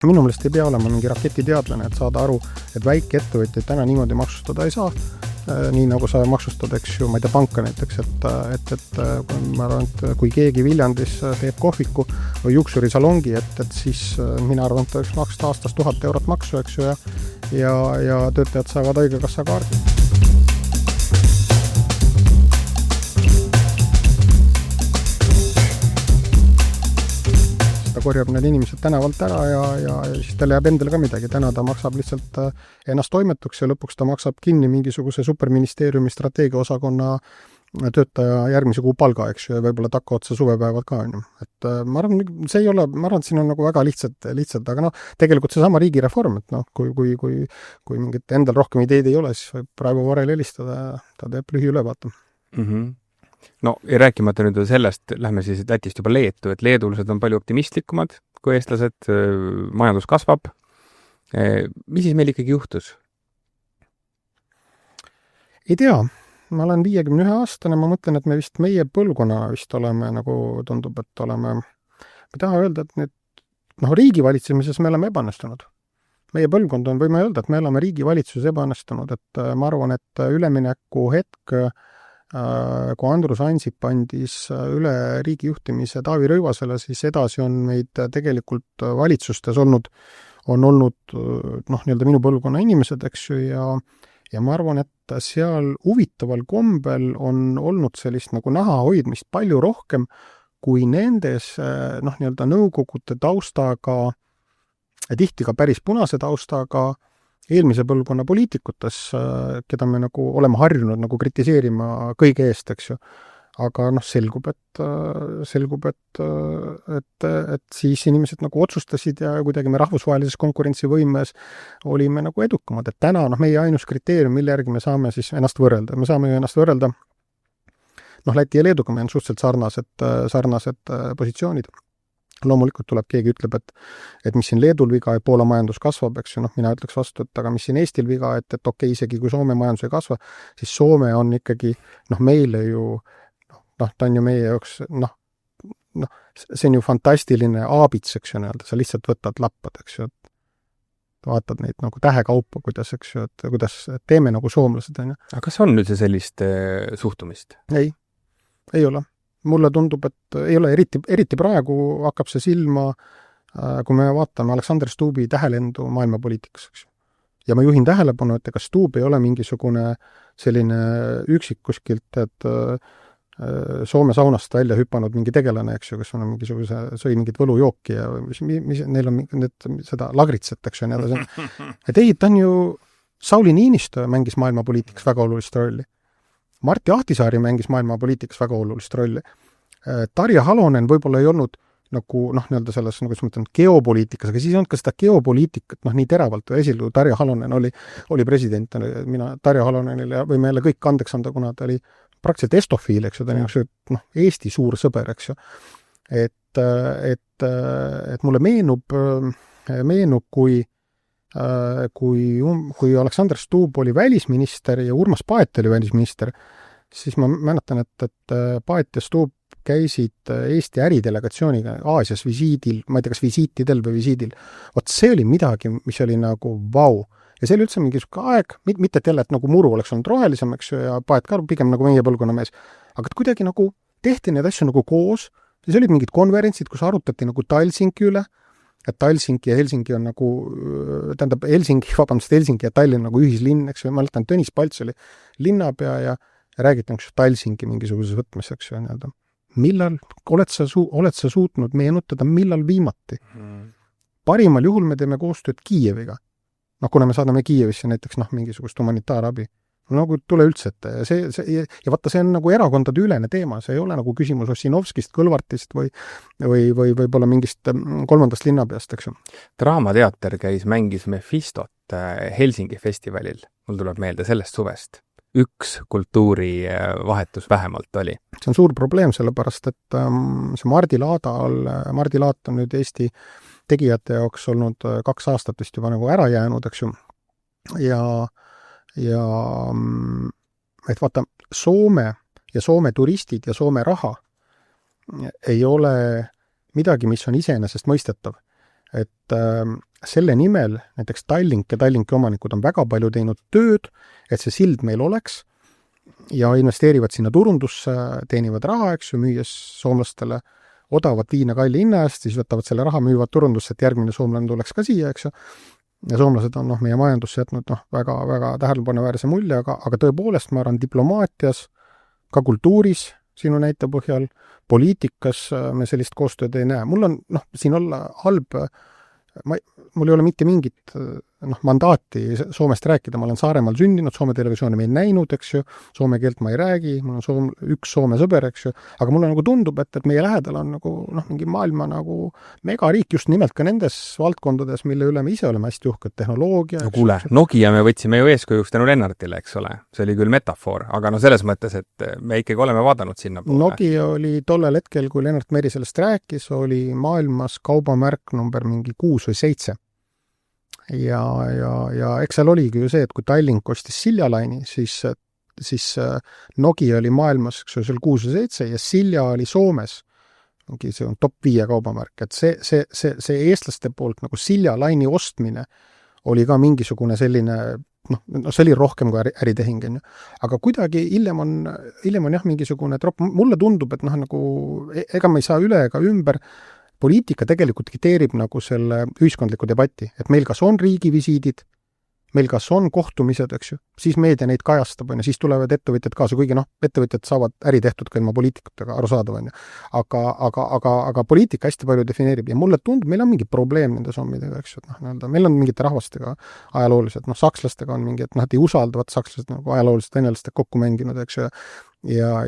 Minu meelest ei pea olema mingi raketiteadlane, et saada aru, et väikeettevõtjaid täna niimoodi maksustada ei saa, nii nagu sa maksustad, eks ju, ma ei tea, panka näiteks, et ma arvan, et kui keegi Viljandis teeb kohviku või juuksurisalongi, et siis mina arvan, et võiks maksta aastas 1000 eurot maksu, eks ju, ja töötajad saavad haigekassa kaardi. Ta korjab need inimesed tänavalt ära ja siis tal jääb endale ka midagi. Täna ta maksab lihtsalt ennast toimetuks ja lõpuks ta maksab kinni mingisuguse superministeeriumi strateegiaosakonna töötaja järgmise kuu palga, eks ju, ja võib-olla takka otsa suvepäevad ka. Et ma arvan, see ei ole, ma arvan, et siin on nagu väga lihtsalt, aga tegelikult see sama riigireform, et kui mingit endal rohkem ideed ei ole, siis võib praegu Varel helistada ja ta teeb lühiülevaate. No ja rääkimata nüüd sellest, lähme siis Lätist juba Leetu, et leedulased on palju optimistlikumad kui eestlased, majandus kasvab. Mis siis meil ikkagi juhtus? Ei tea, ma olen 51-aastane, ma mõtlen, et me vist meie põlvkonna vist oleme, nagu tundub, et oleme, ma tahan öelda, et nüüd riigi valitsemises me oleme ebanestunud. Meie põlvkond on, võime öelda, et me oleme riigi valitsuses ebanestunud, et ma arvan, et ülemineku hetk kui Andrus Ansip andis üle riigi juhtimise Taavi Rõivasele, siis edasi on meid tegelikult valitsustes on olnud nii-öelda minu põlvkonna inimesed, eks ju, ja ma arvan, et seal huvitaval kombel on olnud sellist nagu näha hoidmist palju rohkem kui nendes nii-öelda nõukogude taustaga, tihti ka päris punase taustaga eelmise põlvkonna poliitikutes, keda me nagu oleme harjunud nagu kritiseerima kõige eest, eks ju. Aga selgub, et siis inimesed nagu otsustasid ja kuidagi me rahvusvahelises konkurentsivõimes olime nagu edukamad. Et täna meie ainus kriteerium, mille järgi me saame siis ennast võrrelda. Me saame ennast võrrelda Läti ja Leeduga, meil on suhteliselt sarnased positsioonid. Loomulikult tuleb keegi ütleb, et mis siin Leedul viga, et Poola majandus kasvab, eks ju, mina ütleks vastu, et aga mis siin Eestil viga, et okei, isegi kui Soome majandus ei kasva, siis Soome on ikkagi, meile ju, ta on ju meie jaoks, see on ju fantastiline aabits, eks ju, sa lihtsalt võtad lappad, eks ju, et vaatad neid nagu tähekaupa, kuidas, eks ju, et kuidas teeme nagu soomlased, on ju. Aga kas on üldse sellist suhtumist? Ei ole. Mulle tundub, et ei ole, eriti praegu hakkab see silma, kui me vaatame Aleksander Stubbi tähelendu maailmapoliitikas, eks. Ja ma juhin tähelepanu, et ega Stubb ei ole mingisugune selline üksik kuskilt, et Soome saunast välja hüpanud mingi tegelane, eks ju, kes on mingisuguse, sõi mingit võlujooki ja mis neil on seda lagritset, eks ju, et ei, ta on ju Sauli Niinistö mängis maailmapoliitikas väga olulist rolli. Martti Ahtisaari mängis maailmapoliitikas väga olulist rolli. Tarja Halonen võib-olla ei olnud nagu, nii-öelda selles, nagu ma mõtlen, geopoliitikas, aga siis ei olnud ka seda geopoliitikat, nii teravalt esil, kui Tarja Halonen oli president, mina Tarja Halonenile võime jälle kõik andeks anda, kuna ta oli praktiliselt estofiil, eks ju, ta on Eesti suur sõber, eks ju. Et mulle meenub, kui Aleksander Stubb oli välisminister ja Urmas Paet oli välisminister, siis ma mäletan, et Paet ja Stubb käisid Eesti äridelegatsiooniga Aasias visiidil, ma ei tea, kas visiitidel või visiidil. See oli midagi, mis oli nagu vau. Ja see oli üldse mingi aeg, mitte et jälle, et nagu muru oleks olnud rohelisem, eks ju, ja Paet ka pigem nagu meie põlvkonna mees. Aga kuidagi nagu tehti need asju nagu koos, siis olid mingid konverentsid, kus arutati nagu Talsinki üle, et Talsinki ja Helsingi on nagu, tähendab Helsingi ja Tallinn nagu ühislinn, eks ju, ma mäletan, Tõnis Palts oli linnapea ja räägiti Talsinki mingisuguses võtmes, eks ju, nii-öelda. Millal oled sa suutnud meenutada, millal viimati? Parimal juhul me teeme koostööd Kiieviga. Kuna me saadame Kiievisse näiteks mingisugust humanitaarabi. Nagu tule üldse ette. Ja vaata, see on nagu erakondade ülene teema. See ei ole nagu küsimus Ossinovskist, Kõlvartist või võib-olla mingist kolmandast linnapeast, eks ju. Draamateater mängis Mephistot Helsingi festivalil. Mul tuleb meelde sellest suvest. Üks kultuurivahetus vähemalt oli. See on suur probleem, sellepärast, et see Mardi Laat on nüüd Eesti tegijate jaoks olnud 2 aastat vist juba nagu ära jäänud, eks ju. Ja et vaata, Soome ja Soome turistid ja Soome raha ei ole midagi, mis on iseenesest mõistetav. et selle nimel näiteks Tallink ja Tallinki omanikud on väga palju teinud tööd, et see sild meil oleks ja investeerivad sinna turundusse, teenivad raha, eks ju, müües soomlastele odavat viina kalli hinna eest, siis võtavad selle raha, müüvad turundusse, et järgmine soomlane tuleks ka siia, eks ju. Ja soomlased on meie majandusse jätnud väga, väga tähelepanuväärse mulje, aga tõepoolest ma arvan diplomaatias, ka kultuuris sinu näite põhjal, poliitikas me sellist koostööd ei näe. Mul on siin olla halb, mul ei ole mitte mingit mandaati Soomest rääkida, ma olen Saaremaal sündinud, Soome televisiooni me ei näinud, eks ju, soome keelt ma ei räägi, mul on üks Soome sõber, eks ju, aga mulle tundub, et meie lähedal on mingi maailma megariik just nimelt ka nendes valdkondades, mille üle me ise oleme hästi uhked, tehnoloogia. No kuule, Nokia me võtsime ju eeskujuks tänu Lennartile, eks ole, see oli küll metafoor, aga selles mõttes, et me ikkagi oleme vaadanud sinna poole. Nokia oli tollel hetkel, kui Lennart Meri sellest rääkis, oli maailmas kaubamärk number mingi 6 või 7. Ja eks seal oligi ju see, et kui Tallink ostis Siljalaini, siis Nokia oli maailmas, eks ju, seal 6 või 7 ja Silja oli Soomes. See on top 5 kaubamärk, et see eestlaste poolt Siljalaini ostmine oli ka mingisugune selline, see oli rohkem kui äritehing, aga kuidagi hiljem on jah mingisugune tropp. Mulle tundub, et ega me ei saa üle ega ümber, poliitika tegelikult dikteerib selle ühiskondliku debatti, et meil kas on riigivisiidid, meil kas on kohtumised, eks ju, siis meedia neid kajastab, siis tulevad ettevõtjad kaasa, kuigi ettevõtjad saavad äri tehtud ka ilma poliitikutega, arusaadav, aga poliitika hästi palju defineerib ja mulle tundub, meil on mingi probleem nende sommidega, eks ju, meil on mingite rahvastega ajalooliselt, sakslastega on mingi, et ei usaldavad sakslased ajalooliselt venelastega kokku mänginud, eks ju, ja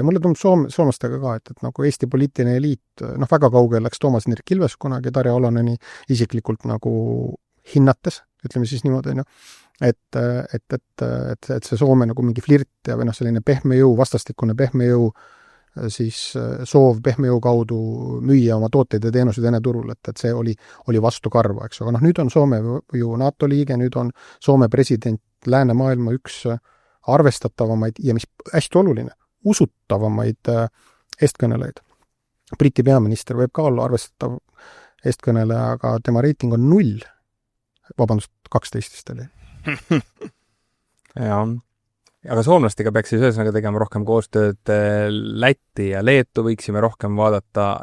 mulle tundub soomlastega ka, et Eesti poliitiline eliit, väga kaugel läks Toomas Hendrik Ilves kunagi Tarja Oloneni isiklikult hinnates, ütleme siis niimoodi, et see Soome mingi flirt ja või selline pehme jõu, vastastikune pehme jõu, siis soov pehme jõu kaudu müüa oma tooteid ja teenuseid Vene turul, et see oli vastukarva, eks, aga nüüd on Soome ju NATO liige, nüüd on Soome president läänemaailma üks arvestatavamaid ja mis hästi oluline, usutavamaid eestkõnelejaid. Briti peaminister võib ka olla arvestatav eestkõneleja, aga tema reiting on 0. Vabandust, 12 oli. Jaa. Aga soomlastega peaks siis ühesõnaga tegema rohkem koostööd, Lätti ja Leetu võiksime rohkem vaadata.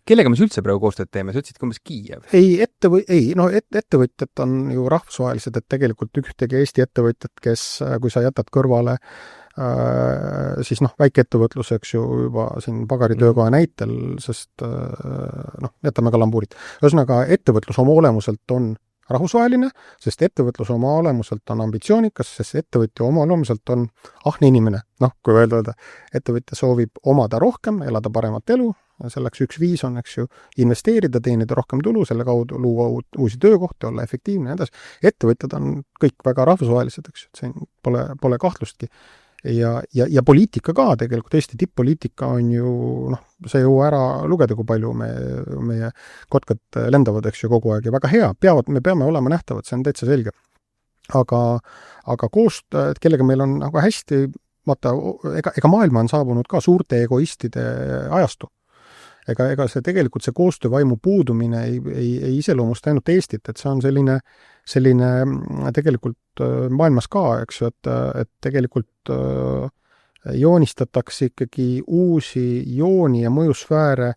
Kellega me üldse praegu koostööd teeme? Sa ütlesid umbes Kiiev. Ettevõtjad on ju rahvusvahelised, et tegelikult ühtegi Eesti ettevõtjad, kes, kui sa jätad kõrvale siis väikeettevõtlus, eks ju, juba siin pagaritöökoha näitel, sest jätame kalambuurid. Ühesõnaga, ettevõtlus oma olemuselt on rahvusvaheline, sest ettevõtlus oma olemuselt on ambitsioonikas, sest ettevõtja oma olemuselt on ahne inimene. Kui öelda, ettevõtja soovib omada rohkem, elada paremat elu, selleks üks viis on, eks ju, investeerida, teenida rohkem tulu, selle kaudu luua uusi töökohti, olla efektiivne ja edasi. Ettevõtjad on kõik väga rahvusvahelised, eks ju, et see pole kahtlustki. Ja poliitika ka tegelikult, Eesti tipp-poliitika on ju, see ju ära lugeda, kui palju meie kotkad lendavad, eks ju, kogu aeg ja väga hea, me peame olema nähtavad, see on täitsa selge. Aga koostööd, kellega meil on hästi, ega maailma on saabunud ka suurte egoistide ajastu. Ega see tegelikult see koostöövaimu puudumine ei iseloomusta ainult Eestit, et see on selline tegelikult maailmas ka, eks ju, et tegelikult joonistatakse ikkagi uusi jooni ja mõjusfääre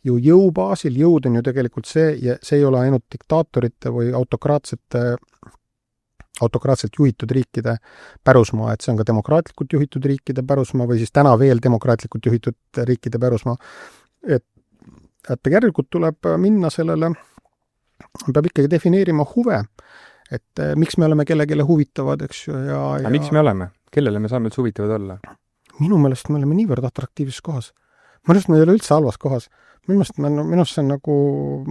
ju jõubaasil, jõud on ju tegelikult see, ja see ei ole ainult diktaatorite või autokraatselt juhitud riikide pärusmaa, et see on ka demokraatlikult juhitud riikide pärusmaa või siis täna veel demokraatlikult juhitud riikide pärusmaa, et järelikult tuleb minna sellele, peab ikkagi defineerima huve, et miks me oleme kellelegi huvitavad, eks ju, ja miks me oleme? Kellele me saame üldse huvitavad olla? Minu meelest me oleme niivõrd atraktiivses kohas. Minu meelest me ei ole üldse halvas kohas. Minu meelest see on ma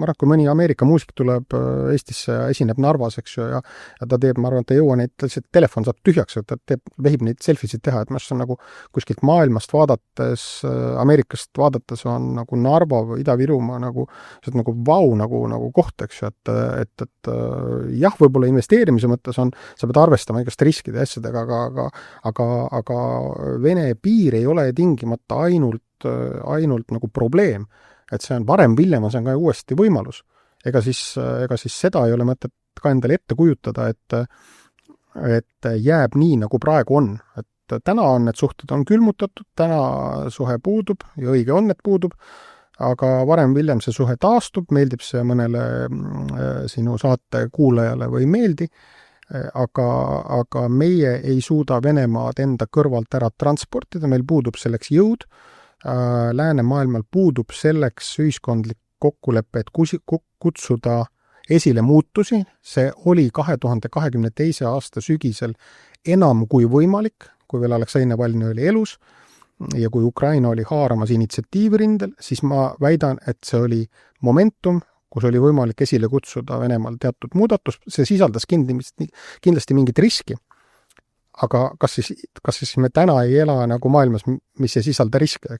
arvan, kui mõni Ameerika muusik tuleb Eestisse ja esineb Narvas, eks ju, ja ta teeb, ma arvan, et ta ei jõua neid, lihtsalt telefon saab tühjaks, et ta vehib neid selfisid teha, et see on kuskilt maailmast vaadates, Ameerikast vaadates on Narva või Ida-Virumaa see on vau koht, eks ju, et jah, võib-olla investeerimise mõttes sa pead arvestama igast riskide ja asjadega, aga Vene piir ei ole tingimata ainult probleem, et see on varem-hiljem, see on ka uuesti võimalus. ega siis seda ei ole mõtet ka endale ette kujutada, et jääb nii, nagu praegu on. Et täna on need suhted on külmutatud, täna suhe puudub ja õige on, et puudub, aga varem-hiljem see suhe taastub, meeldib see mõnele sinu saate kuulajale või ei meeldi, aga meie ei suuda Venemaad enda kõrvalt ära transportida, meil puudub selleks jõud, läänemaailmal puudub selleks ühiskondlik kokkulepe, et kutsuda esile muutusi, see oli 2022. aasta sügisel enam kui võimalik, kui veel Aleksei Navalnõi oli elus ja kui Ukraina oli haaramas initsiatiivirindel, siis ma väidan, et see oli momentum, kus oli võimalik esile kutsuda Venemaal teatud muudatus, see sisaldas kindlasti mingit riski. Aga kas siis me täna ei ela nagu maailmas, mis ei sisalda riske,